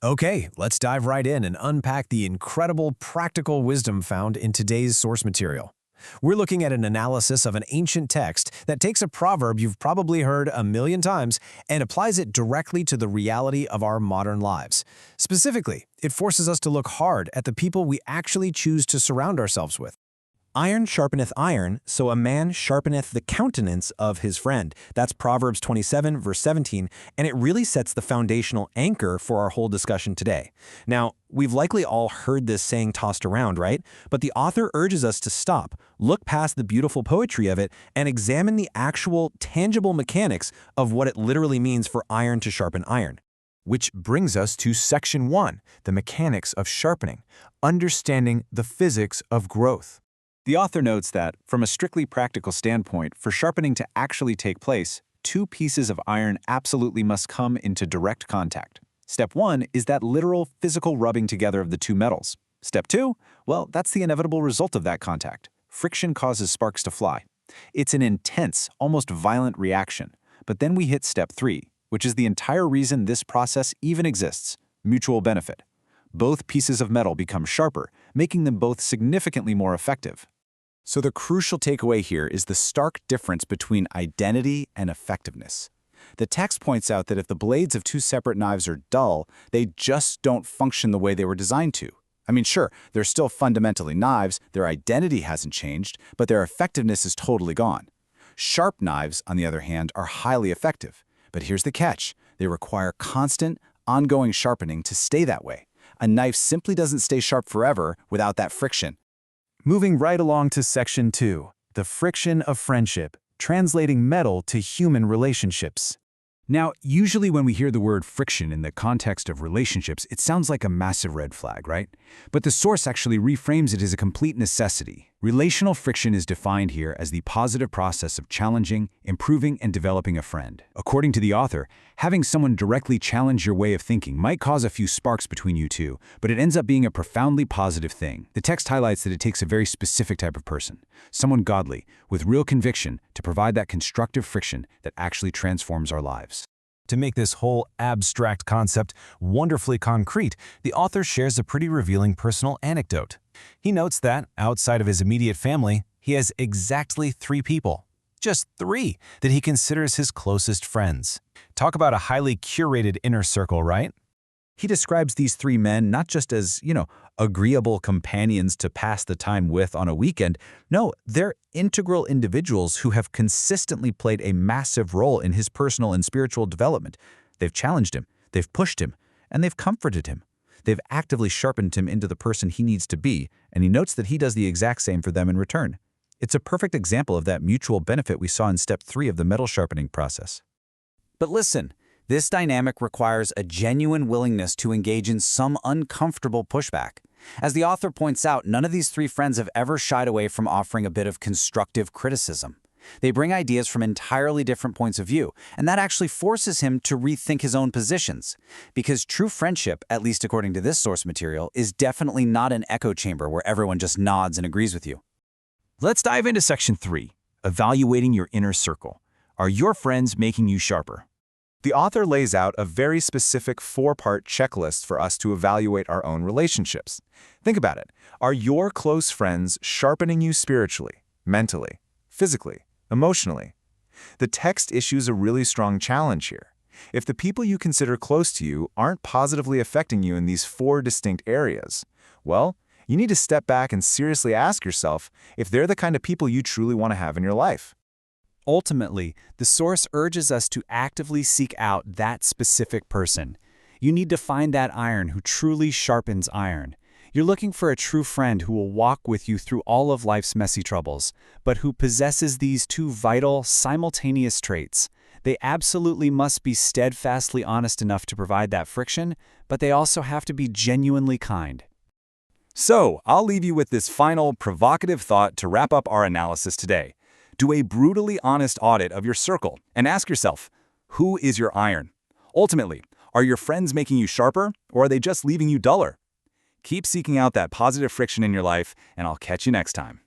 Okay, let's dive right in and unpack the incredible practical wisdom found in today's source material. We're looking at an analysis of an ancient text that takes a proverb you've probably heard a million times and applies it directly to the reality of our modern lives. Specifically, it forces us to look hard at the people we actually choose to surround ourselves with. Iron sharpeneth iron, so a man sharpeneth the countenance of his friend. That's Proverbs 27, verse 17, and it really sets the foundational anchor for our whole discussion today. Now, we've likely all heard this saying tossed around, right? But the author urges us to stop, look past the beautiful poetry of it, and examine the actual, tangible mechanics of what it literally means for iron to sharpen iron. Which brings us to Section 1, the mechanics of sharpening, understanding the physics of growth. The author notes that, from a strictly practical standpoint, for sharpening to actually take place, two pieces of iron absolutely must come into direct contact. Step 1 is that literal physical rubbing together of the two metals. Step 2, well, that's the inevitable result of that contact. Friction causes sparks to fly. It's an intense, almost violent reaction. But then we hit Step 3, which is the entire reason this process even exists: mutual benefit. Both pieces of metal become sharper, making them both significantly more effective. So the crucial takeaway here is the stark difference between identity and effectiveness. The text points out that if the blades of two separate knives are dull, they just don't function the way they were designed to. I mean, sure, they're still fundamentally knives, their identity hasn't changed, but their effectiveness is totally gone. Sharp knives, on the other hand, are highly effective. But here's the catch: they require constant, ongoing sharpening to stay that way. A knife simply doesn't stay sharp forever without that friction. Moving right along to Section 2, the friction of friendship, translating metal to human relationships. Now, usually when we hear the word friction in the context of relationships, it sounds like a massive red flag, right? But the source actually reframes it as a complete necessity. Relational friction is defined here as the positive process of challenging, improving, and developing a friend. According to the author, having someone directly challenge your way of thinking might cause a few sparks between you two, but it ends up being a profoundly positive thing. The text highlights that it takes a very specific type of person, someone godly, with real conviction, to provide that constructive friction that actually transforms our lives. To make this whole abstract concept wonderfully concrete, the author shares a pretty revealing personal anecdote. He notes that, outside of his immediate family, he has exactly 3 people, just 3, that he considers his closest friends. Talk about a highly curated inner circle, right? He describes these 3 men not just as, agreeable companions to pass the time with on a weekend. No, they're integral individuals who have consistently played a massive role in his personal and spiritual development. They've challenged him, they've pushed him, and they've comforted him. They've actively sharpened him into the person he needs to be, and he notes that he does the exact same for them in return. It's a perfect example of that mutual benefit we saw in Step 3 of the metal sharpening process. But listen, this dynamic requires a genuine willingness to engage in some uncomfortable pushback. As the author points out, none of these 3 friends have ever shied away from offering a bit of constructive criticism. They bring ideas from entirely different points of view, and that actually forces him to rethink his own positions. Because true friendship, at least according to this source material, is definitely not an echo chamber where everyone just nods and agrees with you. Let's dive into Section 3, evaluating your inner circle. Are your friends making you sharper? The author lays out a very specific 4-part checklist for us to evaluate our own relationships. Think about it. Are your close friends sharpening you spiritually, mentally, physically, emotionally? The text issues a really strong challenge here. If the people you consider close to you aren't positively affecting you in these 4 distinct areas, well, you need to step back and seriously ask yourself if they're the kind of people you truly want to have in your life. Ultimately, the source urges us to actively seek out that specific person. You need to find that iron who truly sharpens iron. You're looking for a true friend who will walk with you through all of life's messy troubles, but who possesses these 2 vital, simultaneous traits. They absolutely must be steadfastly honest enough to provide that friction, but they also have to be genuinely kind. So, I'll leave you with this final, provocative thought to wrap up our analysis today. Do a brutally honest audit of your circle and ask yourself, who is your iron? Ultimately, are your friends making you sharper, or are they just leaving you duller? Keep seeking out that positive friction in your life, and I'll catch you next time.